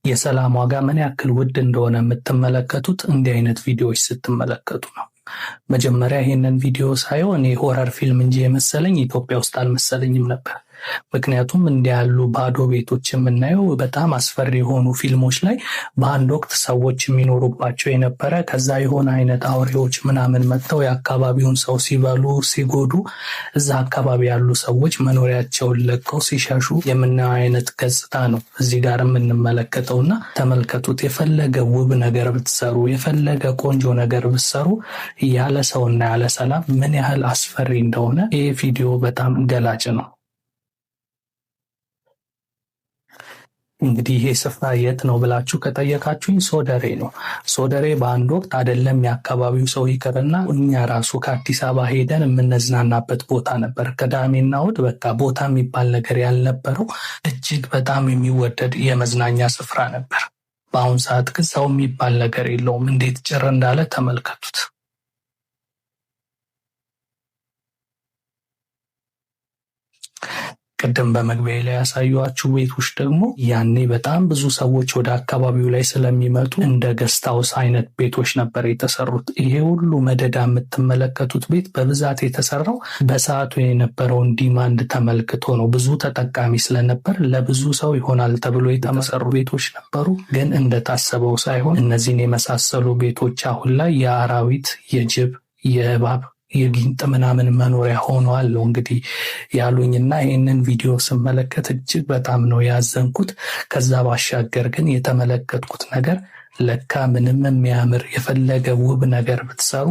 የሰላም ዋጋ ምን ያክል ውድ እንደሆነ የምትመለከቱት እንዲህ አይነት ቪዲዮዎች ስትመለከቱ ነው። መጀመሪያ ይሄንን ቪዲዮ ሳየው እኔ ሆረር ፊልም እንጂ የመሰለኝ ኢትዮጵያ ውስጥ አልመሰለኝም ነበር። ምክንያቱም እንዲህ ያሉ ባዶ ቤቶች የምናየው በጣም አስፈሪ የሆኑ ፊልሞች ላይ በአንድ ወቅት ሰዎች የሚኖሩባቸው የነበረ ከዛ የሆነ አይነት አውሬዎች ምናምን መጥተው የአካባቢውን ሰው ሲበሉ ሲጎዱ እዛ አካባቢ ያሉ ሰዎች መኖሪያቸውን ለቀው ሲሸሹ የምናየው አይነት ገጽታ ነው እዚህ ጋር የምንመለከተውና ተመልከቱት። የፈለገ ውብ ነገር ብትሰሩ፣ የፈለገ ቆንጆ ነገር ብትሰሩ ያለ ሰውና ያለ ሰላም ምን ያህል አስፈሪ እንደሆነ ይህ ቪዲዮ በጣም ገላጭ ነው። እንግዲህ ይሄ ስፍራ የት ነው ብላችሁ ከጠየቃችሁኝ ሶደሬ ነው። ሶደሬ በአንድ ወቅት አይደለም የአካባቢው ሰው ይቅርና እኛ ራሱ ከአዲስ አበባ ሄደን የምንዝናናበት ቦታ ነበር። ቅዳሜና እሑድ በቃ ቦታ የሚባል ነገር ያልነበረው እጅግ በጣም የሚወደድ የመዝናኛ ስፍራ ነበር። በአሁን ሰዓት ግን ሰው የሚባል ነገር የለውም። እንዴት ጭር እንዳለ ተመልከቱት። ቅድም በመግቢያ ላይ ያሳዩአችሁ ቤቶች ደግሞ ያኔ በጣም ብዙ ሰዎች ወደ አካባቢው ላይ ስለሚመጡ እንደ ገስት ሃውስ አይነት ቤቶች ነበር የተሰሩት። ይሄ ሁሉ መደዳ የምትመለከቱት ቤት በብዛት የተሰራው በሰዓቱ የነበረውን ዲማንድ ተመልክቶ ነው። ብዙ ተጠቃሚ ስለነበር ለብዙ ሰው ይሆናል ተብሎ የተሰሩ ቤቶች ነበሩ። ግን እንደታሰበው ሳይሆን እነዚህን የመሳሰሉ ቤቶች አሁን ላይ የአራዊት፣ የጅብ፣ የእባብ የጊንጥ ምናምን መኖሪያ ሆነዋል ነው እንግዲህ ያሉኝና ይህንን ቪዲዮ ስመለከት እጅግ በጣም ነው ያዘንኩት። ከዛ ባሻገር ግን የተመለከትኩት ነገር ለካ ምንም የሚያምር የፈለገ ውብ ነገር ብትሰሩ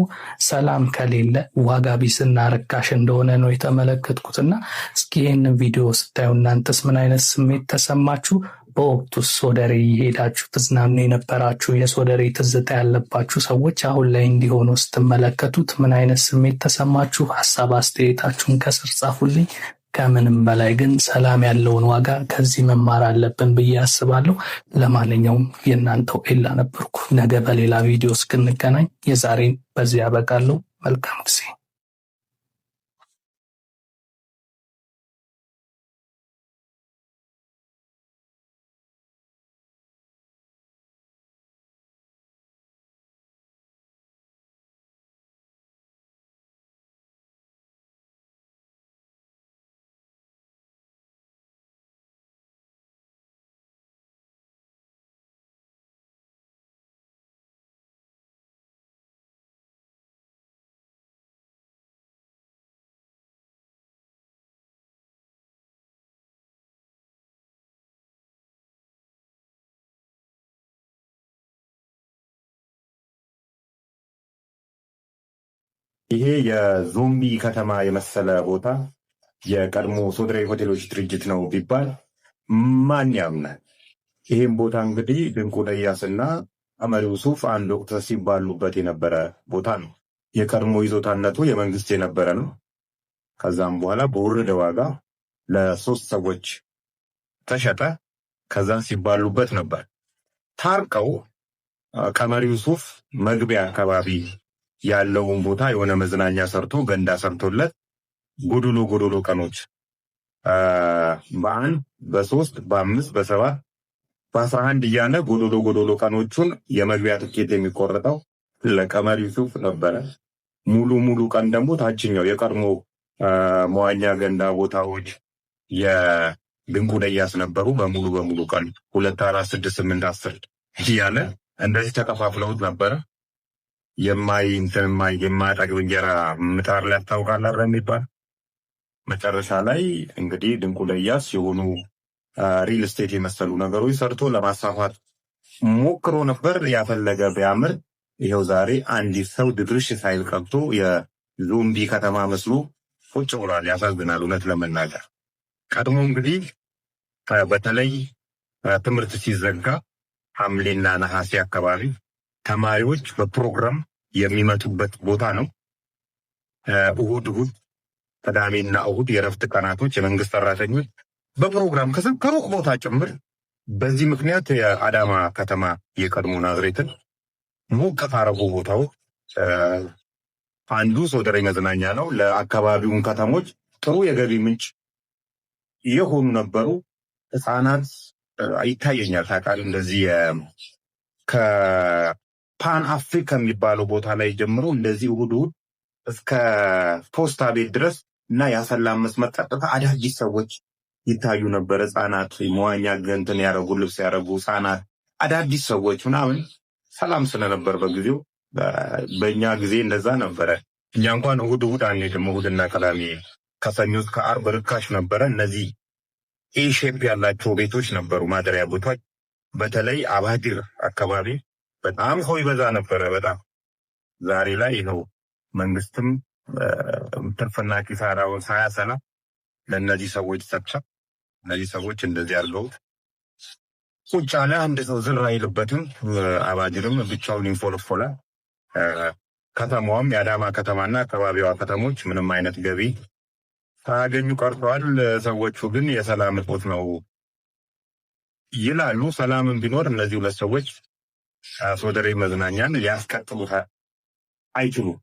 ሰላም ከሌለ ዋጋ ቢስና ርካሽ እንደሆነ ነው የተመለከትኩትና እስኪ ይህንን ቪዲዮ ስታዩ እናንተስ ምን አይነት ስሜት ተሰማችሁ? በወቅቱ ሶደሬ የሄዳችሁ ትዝናኑ የነበራችሁ የሶደሬ ትዝታ ያለባችሁ ሰዎች አሁን ላይ እንዲሆኑ ስትመለከቱት ምን አይነት ስሜት ተሰማችሁ? ሀሳብ አስተያየታችሁን ከስር ጻፉልኝ። ከምንም በላይ ግን ሰላም ያለውን ዋጋ ከዚህ መማር አለብን ብዬ አስባለሁ። ለማንኛውም የእናንተው ኤላ ነበርኩ። ነገ በሌላ ቪዲዮ እስክንገናኝ የዛሬን በዚህ ያበቃለሁ። መልካም ጊዜ። ይሄ የዞምቢ ከተማ የመሰለ ቦታ የቀድሞ ሶደሬ ሆቴሎች ድርጅት ነው ቢባል ማን ያምናል? ይህም ቦታ እንግዲህ ድንቁ ደያስና ቀመር ዩሱፍ አንድ ወቅት ሲባሉበት የነበረ ቦታ ነው። የቀድሞ ይዞታነቱ የመንግስት የነበረ ነው። ከዛም በኋላ በወረደ ዋጋ ለ3 ሰዎች ተሸጠ። ከዛን ሲባሉበት ነበር። ታርቀው ቀመር ዩሱፍ መግቢያ አካባቢ ያለውን ቦታ የሆነ መዝናኛ ሰርቶ ገንዳ ሰርቶለት ጎዶሎ ቀኖች በ1 በ3 በ5 በ7 በ11 እያለ ጎዶሎ ቀኖቹን የመግቢያ ትኬት የሚቆረጠው ለቀመር ዩሱፍ ነበረ። ሙሉ ቀን ደግሞ ታችኛው የቀድሞ መዋኛ ገንዳ ቦታዎች የድንቁ ደያስ ነበሩ። በሙሉ ቀን 2 4 6 8 10 እያለ እንደዚህ ተከፋፍለውት ነበረ። የማያጠግብ እንጀራ ምጣድ ላይ ታውቃለህ የሚባል መጨረሻ ላይ እንግዲህ ድንቁ ደያስ የሆኑ ሪል ስቴት የመሰሉ ነገሮች ሰርቶ ለማስፋፋት ሞክሮ ነበር። ያፈለገ ቢያምር ይሄው ዛሬ አንዲት ሰው ድርሽ ሳይል ቀብቶ የዞምቢ ከተማ መስሎ ቁጭ ብሏል። ያሳዝናል እውነት ለመናገር። ቀድሞ እንግዲህ በተለይ ትምህርት ሲዘጋ ሐምሌና ነሐሴ አካባቢ ተማሪዎች በፕሮግራም የሚመጡበት ቦታ ነው። እሁድ፣ ቅዳሜና እሁድ የረፍት ቀናቶች የመንግስት ሰራተኞች በፕሮግራም ከሩቅ ቦታ ጭምር። በዚህ ምክንያት የአዳማ ከተማ የቀድሞ ናዝሬትን ሞቅ ካረጉ ቦታዎች አንዱ ሶደሬ መዝናኛ ነው። ለአካባቢውን ከተሞች ጥሩ የገቢ ምንጭ የሆኑ ነበሩ። ህፃናት ይታየኛል። ታውቃለህ እንደዚህ ከፓን አፍሪካ ከሚባለው ቦታ ላይ ጀምሮ እንደዚህ እሑድ እስከ ፖስታ ቤት ድረስ እና ያሰላ መስመር ቀጥታ አዳዲስ ሰዎች ይታዩ ነበር። ህጻናት መዋኛ ገንትን ያረጉ ልብስ ያረጉ ህጻናት አዳዲስ ሰዎች ምናምን ሰላም ስለነበር በጊዜው በእኛ ጊዜ እንደዛ ነበረ። እኛ እንኳን እሑድ አንሄድም። እሑድና ቅዳሜ ከሰኞ እስከ ዓርብ ርካሽ ነበረ። እነዚህ ኤሼፕ ያላቸው ቤቶች ነበሩ፣ ማደሪያ ቦታዎች። በተለይ አባዲር አካባቢ በጣም ሰው ይበዛ ነበረ። በጣም ዛሬ ላይ ነው መንግስትም ትርፍና ኪሳራውን ሳያሰላ ለእነዚህ ሰዎች ሰጥቻ እነዚህ ሰዎች እንደዚህ ያለውት ቁጭ አለ። አንድ ሰው ዝር አይልበትም። አባዲርም ብቻውን ይንፎለፎላል። ከተማዋም የአዳማ ከተማና አካባቢዋ ከተሞች ምንም አይነት ገቢ ሳያገኙ ቀርተዋል። ሰዎቹ ግን የሰላም እጦት ነው ይላሉ። ሰላምን ቢኖር እነዚህ ሁለት ሰዎች ሶደሬ መዝናኛን ሊያስቀጥሉት አይችሉም።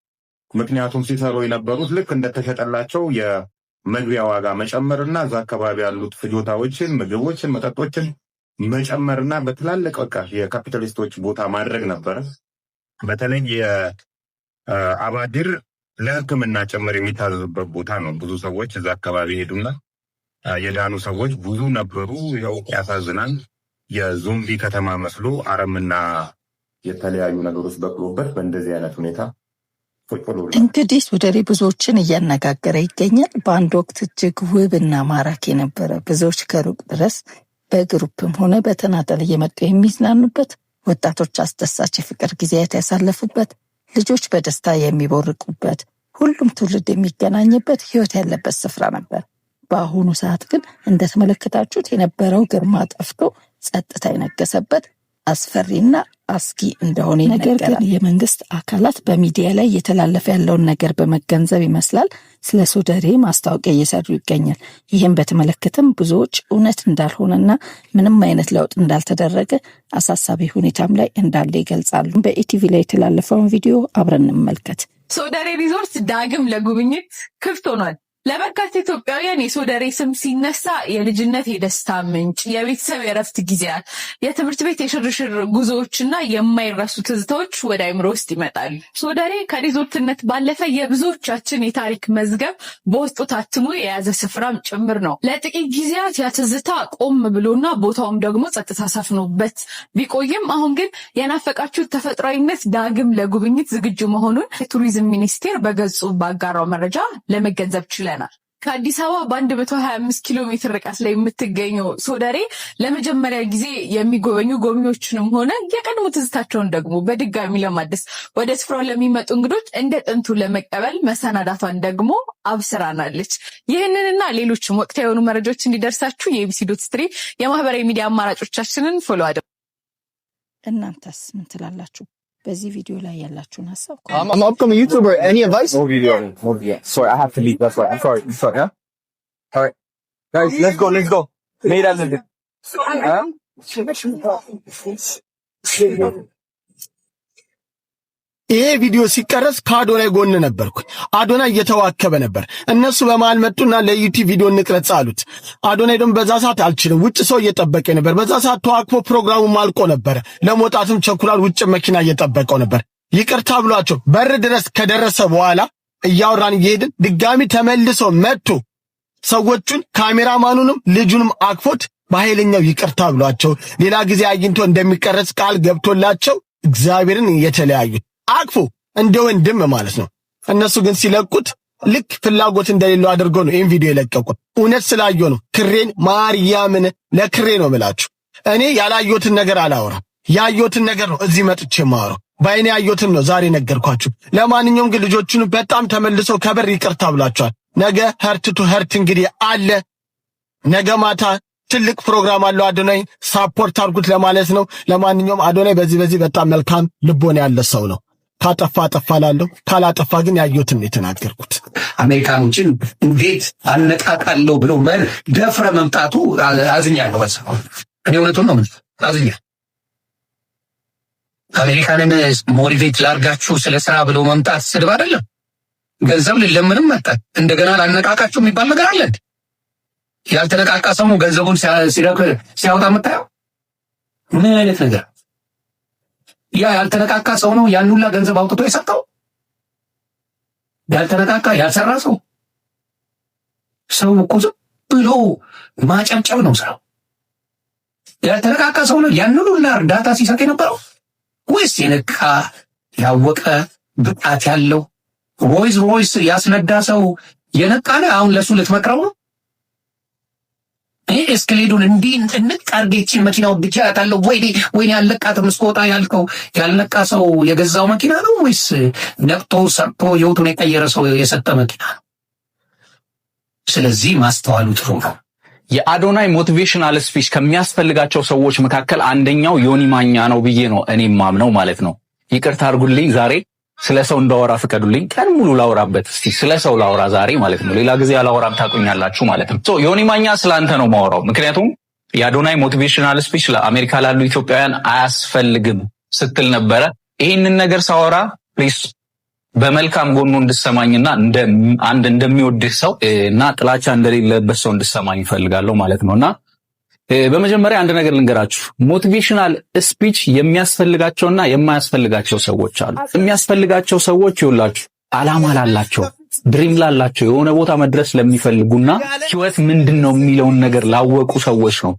ምክንያቱም ሲሰሩ የነበሩት ልክ እንደተሸጠላቸው የመግቢያ ዋጋ መጨመርና እዛ አካባቢ ያሉት ፍጆታዎችን፣ ምግቦችን፣ መጠጦችን መጨመርና በትላልቅ በቃ የካፒታሊስቶች ቦታ ማድረግ ነበረ። በተለይ የአባዲር ለሕክምና ጭምር የሚታዘዙበት ቦታ ነው። ብዙ ሰዎች እዛ አካባቢ ሄዱና የዳኑ ሰዎች ብዙ ነበሩ። ያው ያሳዝናል። የዞምቢ ከተማ መስሎ አረምና የተለያዩ ነገሮች በቅሎበት በእንደዚህ አይነት ሁኔታ እንግዲህ ሶደሬ ብዙዎችን እያነጋገረ ይገኛል። በአንድ ወቅት እጅግ ውብና ማራኪ የነበረ ብዙዎች ከሩቅ ድረስ በግሩፕም ሆነ በተናጠል እየመጡ የሚዝናኑበት፣ ወጣቶች አስደሳች የፍቅር ጊዜያት ያሳለፉበት፣ ልጆች በደስታ የሚቦርቁበት፣ ሁሉም ትውልድ የሚገናኝበት ህይወት ያለበት ስፍራ ነበር። በአሁኑ ሰዓት ግን እንደተመለከታችሁት የነበረው ግርማ ጠፍቶ ጸጥታ የነገሰበት አስፈሪና አስጊ እንደሆነ ይነገራል። ነገር ግን የመንግስት አካላት በሚዲያ ላይ እየተላለፈ ያለውን ነገር በመገንዘብ ይመስላል ስለ ሶደሬ ማስታወቂያ እየሰሩ ይገኛል። ይህም በተመለከተም ብዙዎች እውነት እንዳልሆነና ምንም አይነት ለውጥ እንዳልተደረገ አሳሳቢ ሁኔታም ላይ እንዳለ ይገልጻሉ። በኢቲቪ ላይ የተላለፈውን ቪዲዮ አብረን እንመልከት። ሶደሬ ሪዞርት ዳግም ለጉብኝት ክፍት ሆኗል። ለበርካታ ኢትዮጵያውያን የሶደሬ ስም ሲነሳ የልጅነት የደስታ ምንጭ፣ የቤተሰብ የረፍት ጊዜያት፣ የትምህርት ቤት የሽርሽር ጉዞዎችና የማይረሱ ትዝታዎች ወደ አይምሮ ውስጥ ይመጣሉ። ሶደሬ ከሪዞርትነት ባለፈ የብዙዎቻችን የታሪክ መዝገብ በውስጡ ታትሞ የያዘ ስፍራም ጭምር ነው። ለጥቂት ጊዜያት ያ ትዝታ ቆም ብሎና ቦታውም ደግሞ ጸጥታ ሰፍኖበት ቢቆይም አሁን ግን የናፈቃችሁት ተፈጥሯዊነት ዳግም ለጉብኝት ዝግጁ መሆኑን የቱሪዝም ሚኒስቴር በገጹ ባጋራው መረጃ ለመገንዘብ ችለናል። ከአዲስ አበባ በ125 ኪሎ ሜትር ርቀት ላይ የምትገኘው ሶደሬ ለመጀመሪያ ጊዜ የሚጎበኙ ጎብኚዎችንም ሆነ የቀድሞ ትዝታቸውን ደግሞ በድጋሚ ለማደስ ወደ ስፍራው ለሚመጡ እንግዶች እንደ ጥንቱ ለመቀበል መሰናዳቷን ደግሞ አብስራናለች። ይህንንና ሌሎችም ወቅታዊ የሆኑ መረጃዎች እንዲደርሳችሁ የኢቢሲ.ስትሪም የማህበራዊ ሚዲያ አማራጮቻችንን ፎሎ አድርጉ። እናንተስ ምን ትላላችሁ? በዚህ ቪዲዮ ላይ ያላችሁን ሐሳብ I'm an upcoming YouTuber. Any advice? More video. Sorry, I have to leave. That's why. I'm sorry. Yeah? All right. Guys, let's go. Made as a ይሄ ቪዲዮ ሲቀረጽ ከአዶናይ ጎን ነበርኩኝ። አዶናይ እየተዋከበ ነበር። እነሱ በመሃል መጡና ለዩቲዩብ ቪዲዮ እንቅረጽ አሉት። አዶናይ ደግሞ በዛ ሰዓት አልችልም፣ ውጭ ሰው እየጠበቀ ነበር። በዛ ሰዓት ተዋክቦ ፕሮግራሙ ማልቆ ነበር። ለመውጣትም ቸኩላል። ውጭ መኪና እየጠበቀው ነበር። ይቅርታ ብሏቸው በር ድረስ ከደረሰ በኋላ እያወራን እየሄድን ድጋሚ ተመልሶ መጥቶ ሰዎቹን ካሜራማኑንም ልጁንም አቅፎት በኃይለኛው ይቅርታ ብሏቸው ሌላ ጊዜ አግኝቶ እንደሚቀረጽ ቃል ገብቶላቸው እግዚአብሔርን እየተለያዩ አቅፎ እንደ ወንድም ማለት ነው። እነሱ ግን ሲለቁት ልክ ፍላጎት እንደሌለው አድርገው ነው ይህን ቪዲዮ የለቀቁት። እውነት ስላየው ነው። ክሬን ማርያምን ለክሬ ነው ብላችሁ እኔ ያላየሁትን ነገር አላወራም። ያየሁትን ነገር ነው እዚህ መጥቼ የማወራው። በአይኔ ያየሁትን ነው ዛሬ ነገርኳችሁ። ለማንኛውም ግን ልጆቹን በጣም ተመልሰው ከበር ይቅርታ ብሏቸዋል። ነገ ሀርት ቱ ሀርት እንግዲህ አለ። ነገ ማታ ትልቅ ፕሮግራም አለው። አዶናይ ሳፖርት አድርጉት ለማለት ነው። ለማንኛውም አዶናይ በዚህ በጣም መልካም ልቦና ያለ ሰው ነው። ካጠፋ አጠፋላለሁ፣ ካላጠፋ ግን ያየሁትን የተናገርኩት። አሜሪካኖችን እንዴት አነቃቃለሁ ብሎ ደፍረ መምጣቱ አዝኛለሁ። በዛ እኔ እውነቱን ነው ማለት አዝኛለሁ። አሜሪካንን ሞቲቬት ላርጋችሁ ስለ ስራ ብሎ መምጣት ስድብ አይደለም። ገንዘብ ልለምንም መጣ እንደገና ላነቃቃችሁ የሚባል ነገር አለ። ያልተነቃቃ ሰው ነው ገንዘቡን ሲያወጣ የምታየው? ምን አይነት ነገር? ያ ያልተነቃቃ ሰው ነው ያን ሁላ ገንዘብ አውጥቶ የሰጠው? ያልተነቃቃ ያልሰራ ሰው እኮ ዝም ብሎ ማጨብጨብ ነው ስራው። ያልተነቃቃ ሰው ነው ያን ሁላ እርዳታ ሲሰጥ የነበረው? ወይስ የነቃ ያወቀ ብቃት ያለው ሮይስ ያስነዳ ሰው የነቃ ነው? አሁን ለሱ ልትመክረው ነው? እስክሌዱን እንዲህ እንቅ አርጌችን መኪናው ብቻ ያታለው ወይኔ ያለቃትም እስከወጣ ያልከው ያልነቃ ሰው የገዛው መኪና ነው ወይስ ነቅቶ ሰርቶ ህይወቱን የቀየረ ሰው የሰጠ መኪና ነው? ስለዚህ ማስተዋሉ ጥሩ ነው። የአዶናይ ሞቲቬሽናል ስፒች ከሚያስፈልጋቸው ሰዎች መካከል አንደኛው ዮኒ ማኛ ነው ብዬ ነው እኔ ማምነው ማለት ነው። ይቅርታ አድርጉልኝ፣ ዛሬ ስለ ሰው እንዳወራ ፍቀዱልኝ። ቀን ሙሉ ላወራበት እስቲ ስለ ሰው ላወራ ዛሬ ማለት ነው። ሌላ ጊዜ አላወራም ታቁኛላችሁ ማለት ነው። ዮኒ ማኛ ስላንተ ነው ማወራው። ምክንያቱም የአዶናይ ሞቲቬሽናል ስፒች ለአሜሪካ ላሉ ኢትዮጵያውያን አያስፈልግም ስትል ነበረ። ይህንን ነገር ሳወራ ፕሊስ በመልካም ጎኑ እንድሰማኝና አንድ እንደሚወድህ ሰው እና ጥላቻ እንደሌለበት ሰው እንድሰማኝ እፈልጋለሁ ማለት ነውና በመጀመሪያ አንድ ነገር ልንገራችሁ። ሞቲቬሽናል ስፒች የሚያስፈልጋቸውና የማያስፈልጋቸው ሰዎች አሉ። የሚያስፈልጋቸው ሰዎች ይውላችሁ አላማ ላላቸው፣ ድሪም ላላቸው፣ የሆነ ቦታ መድረስ ለሚፈልጉና ህይወት ምንድነው የሚለውን ነገር ላወቁ ሰዎች ነው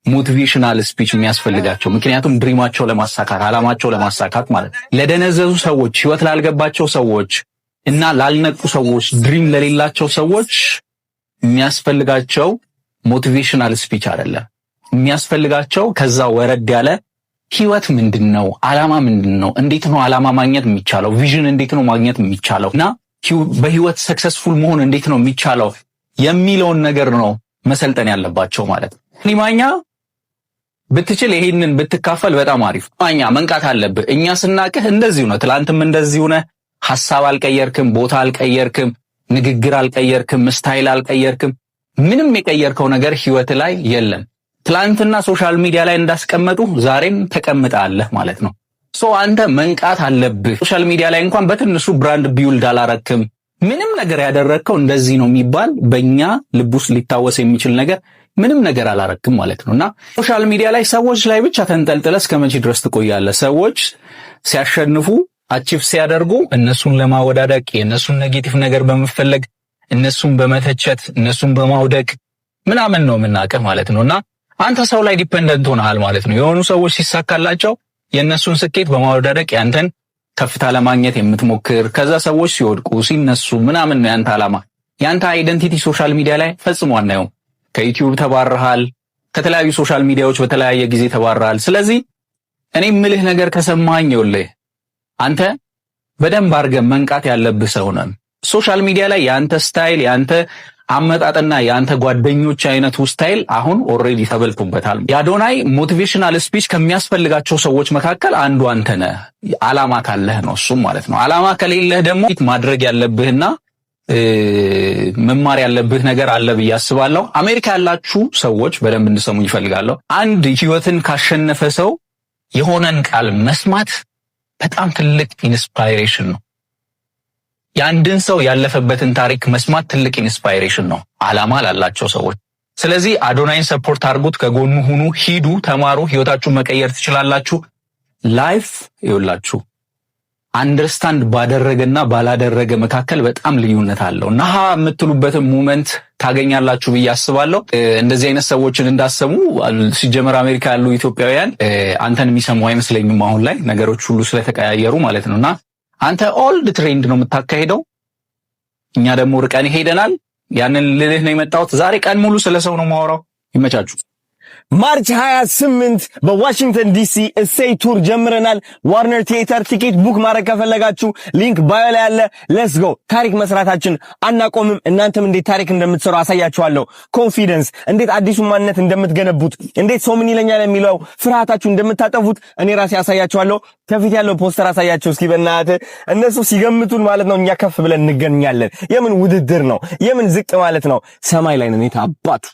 ሞቲቬሽናል ስፒች የሚያስፈልጋቸው። ምክንያቱም ድሪማቸው ለማሳካት አላማቸው ለማሳካት ማለት ነው። ለደነዘዙ ሰዎች፣ ህይወት ላልገባቸው ሰዎች እና ላልነቁ ሰዎች፣ ድሪም ለሌላቸው ሰዎች የሚያስፈልጋቸው ሞቲቬሽናል ስፒች አይደለም። የሚያስፈልጋቸው ከዛ ወረድ ያለ ህይወት ምንድነው? አላማ ምንድነው? እንዴት ነው አላማ ማግኘት የሚቻለው? ቪዥን እንዴት ነው ማግኘት የሚቻለው? እና በህይወት ሰክሰስፉል መሆን እንዴት ነው የሚቻለው የሚለውን ነገር ነው መሰልጠን ያለባቸው ማለት ነው። ሊማኛ ብትችል ይሄንን ብትካፈል በጣም አሪፍ። ማኛ መንቃት አለብህ። እኛ ስናቅህ እንደዚሁ ነው። ትላንትም እንደዚሁ ነህ። ሐሳብ አልቀየርክም፣ ቦታ አልቀየርክም፣ ንግግር አልቀየርክም፣ ስታይል አልቀየርክም። ምንም የቀየርከው ነገር ህይወት ላይ የለም። ትላንትና ሶሻል ሚዲያ ላይ እንዳስቀመጡ ዛሬም ተቀምጣለህ ማለት ነው። አንተ መንቃት አለብህ። ሶሻል ሚዲያ ላይ እንኳን በትንሹ ብራንድ ቢውልድ አላረክም። ምንም ነገር ያደረግከው እንደዚህ ነው የሚባል በእኛ ልብ ውስጥ ሊታወስ የሚችል ነገር ምንም ነገር አላረክም ማለት ነውና ሶሻል ሚዲያ ላይ ሰዎች ላይ ብቻ ተንጠልጥለህ እስከመቼ ድረስ ትቆያለህ? ሰዎች ሲያሸንፉ አቺቭ ሲያደርጉ እነሱን ለማወዳደቅ የእነሱን ኔጌቲቭ ነገር በመፈለግ እነሱን በመተቸት እነሱን በማውደቅ ምናምን ነው የምናውቅህ ማለት ነውና አንተ ሰው ላይ ዲፔንደንት ሆነሃል ማለት ነው። የሆኑ ሰዎች ሲሳካላቸው የእነሱን ስኬት በማወዳደቅ ያንተን ከፍታ ለማግኘት የምትሞክር፣ ከዛ ሰዎች ሲወድቁ ሲነሱ ምናምን ነው ያንተ አላማ። ያንተ አይደንቲቲ ሶሻል ሚዲያ ላይ ፈጽሞ አናየውም። ከዩቲዩብ ተባረሃል፣ ከተለያዩ ሶሻል ሚዲያዎች በተለያየ ጊዜ ተባረሃል። ስለዚህ እኔ ምልህ ነገር ከሰማኝ ይኸውልህ አንተ በደንብ አድርገህ መንቃት ያለብህ ሰው ነህ። ሶሻል ሚዲያ ላይ ያንተ ስታይል ያንተ አመጣጥና ያንተ ጓደኞች አይነቱ ስታይል አሁን ኦሬዲ ተበልቶበታል። የአዶናይ ሞቲቬሽናል ስፒች ከሚያስፈልጋቸው ሰዎች መካከል አንዱ አንተ ነህ። አላማ ካለህ ነው እሱም ማለት ነው። አላማ ከሌለህ ደግሞ ማድረግ ያለብህና መማር ያለብህ ነገር አለ ብዬ አስባለሁ። አሜሪካ ያላችሁ ሰዎች በደንብ እንድሰሙኝ ይፈልጋለሁ። አንድ ህይወትን ካሸነፈ ሰው የሆነን ቃል መስማት በጣም ትልቅ ኢንስፓይሬሽን ነው። የአንድን ሰው ያለፈበትን ታሪክ መስማት ትልቅ ኢንስፓይሬሽን ነው አላማ ላላቸው ሰዎች። ስለዚህ አዶናይን ሰፖርት አድርጉት፣ ከጎኑ ሁኑ፣ ሂዱ፣ ተማሩ፣ ህይወታችሁን መቀየር ትችላላችሁ። ላይፍ ይኸውላችሁ አንደርስታንድ ባደረገና ባላደረገ መካከል በጣም ልዩነት አለው እና የምትሉበትን ሞመንት ታገኛላችሁ ብዬ አስባለሁ። እንደዚህ አይነት ሰዎችን እንዳሰሙ ሲጀመር አሜሪካ ያሉ ኢትዮጵያውያን አንተን የሚሰሙ አይመስለኝም አሁን ላይ ነገሮች ሁሉ ስለተቀያየሩ ማለት ነውና አንተ ኦልድ ትሬንድ ነው የምታካሄደው፣ እኛ ደግሞ ርቀን ሄደናል። ያንን ልልህ ነው የመጣሁት። ዛሬ ቀን ሙሉ ስለ ሰው ነው ማወራው። ይመቻችሁ። ማርች 28 በዋሽንግተን ዲሲ እሴይ ቱር ጀምረናል። ዋርነር ቲያትር ቲኬት ቡክ ማድረግ ከፈለጋችሁ ሊንክ ባዮ ላይ አለ። ሌትስ ጎ። ታሪክ መስራታችን አናቆምም። እናንተም እንዴት ታሪክ እንደምትሰሩ አሳያችኋለሁ። ኮንፊደንስ፣ እንዴት አዲሱ ማንነት እንደምትገነቡት፣ እንዴት ሰው ምን ይለኛል የሚለው ፍርሃታችሁ እንደምታጠፉት እኔ ራሴ አሳያችኋለሁ። ከፊት ያለው ፖስተር አሳያችሁ እስኪ በእናትህ። እነሱ ሲገምቱን ማለት ነው እኛ ከፍ ብለን እንገኛለን። የምን ውድድር ነው? የምን ዝቅ ማለት ነው? ሰማይ ላይ ነን የታባቱ።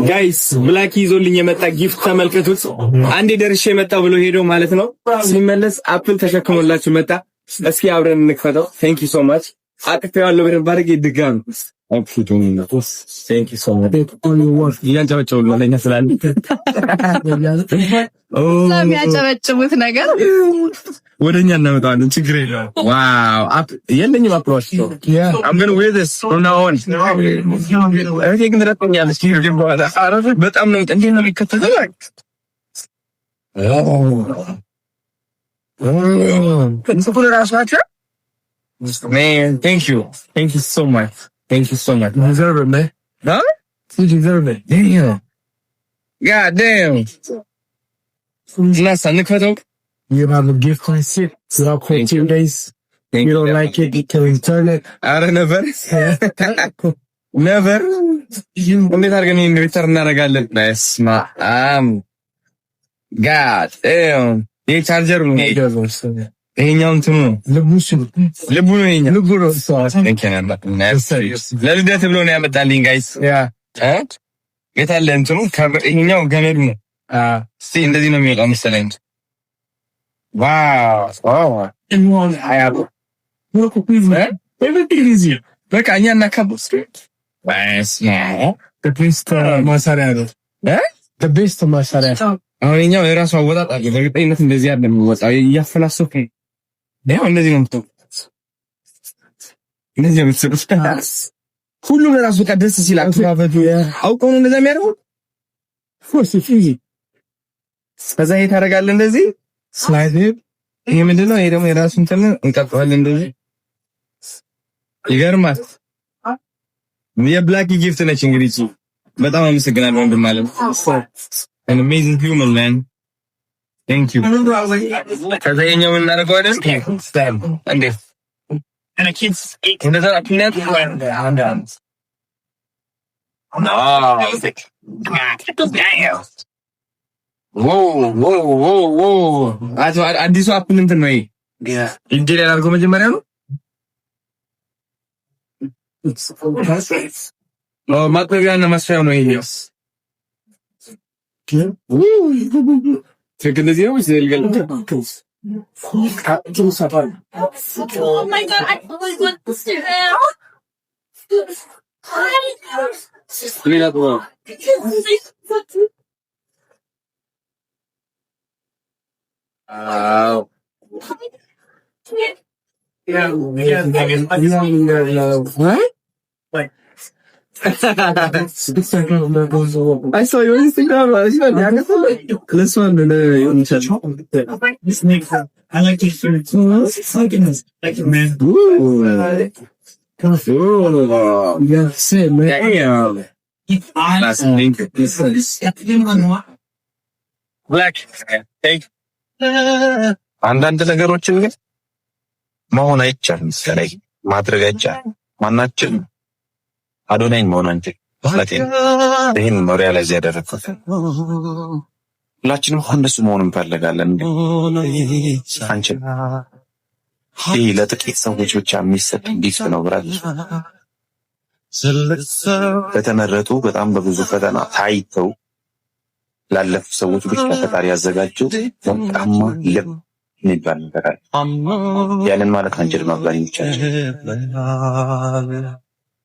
ጋይስ ብላክ ይዞልኝ የመጣ ጊፍት ተመልከቱት። አንዴ ደርሼ የመጣው ብሎ ሄዶ ማለት ነው ሲመለስ አፕል ተሸክሞላችሁ መጣ። እስኪ አብረን እንክፈተው። ቴንክ ዩ ሶ ማች አቅፌዋለሁ በደንብ አድርጌ ድጋሚ Thank you so much. እያንጨበጨቡ ነው ለእኛ ስላለ የሚያጨበጭቡት ነገር ወደኛ እናመጣዋለን። ችግር የለውም። ዋው የለኝም አፕሮች I'm gonna wear this from now on. everything ግን ረጥኛለች በኋላ በጣም ነው እንዴት ነው የሚከተለው ከንስኩን ራሳቸው man thank you so much. Thank you so much. You deserve it, man. Huh? You deserve it. Damn. God damn. Last time, you have a gift on it. So I'll quit 2 days. You don't like it, you can return it. I don't know. Never. Only are going to return it. Nice. God damn. The charger will make it. ይሄኛው እንትኑ ልቡ ነው ለልደት ብሎ ነው ያመጣልኝ ጋይስ የታለ እንትኑ ይሄኛው ገመዱ ነው እስቲ እንደዚህ ነው የሚወጣው መሰለኝ ዋው በቃ እኛ እናካብስ ማሰሪያ ነው አሁን እኛው የራሱ አወጣጥ አለ በእርግጠኝነት እንደዚህ አይደለም የሚወጣው እያፈላሰፈ ነው እንደዚህ ነው የምትለው እንደዚህ ነው የምትሰሩት ሁሉም ለራሱ በቃ ደስ ሲል አክራፈቱ አውቀው ነው እንደዛ የሚያደርጉት ፎርስ ፊዚ ከዛ ይሄ ታደርጋለህ እንደዚህ ስላይድ ይሄ ምንድነው ይሄ ደግሞ የራሱ እንትን እንቀጥዋለን እንደዚህ ይገርማል የብላክ ጊፍት ነች እንግዲህ በጣም አመሰግናለሁ ወንድም ማለት an amazing human man. Thank you. ከዛ የኛው እናደርገው አይደል? እንዴ and the kids እንደዛ አፕነት አዲሱ አፕል እንትን ነው ይሄ እንጂ ሌላ አድርጎ መጀመሪያ ነው ማጥቢያና ማስፊያው ነው ይሄ Take it easy, always there. Oh my god, I always want to see that. Clean up well. What? Like I saw your Instagram. This one, this makes I like to shoot it. Like a man. Yeah, same man. Damn. That's link. Black. Take. አንዳንድ ነገሮችን ግን መሆን አይቻልም። ስለዚህ ማድረግ አይቻልም። ማናችን አዶናይን መሆን አንችል ስለዚህ ይሄን ሞሪያ ላይ ያደረኩት ሁላችንም እንደሱ መሆን እንፈልጋለን አንችል ይሄ ለጥቂት ሰዎች ብቻ የሚሰጥ ጊፍት ነው ብራል በተመረጡ በጣም በብዙ ፈተና ታይተው ላለፉ ሰዎች ብቻ ፈጣሪ ያዘጋጀው ወጣማ ልብ የሚባል ነገር አለ ያንን ማለት አንችልም አብዛኞቻችን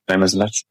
አይመስላችሁ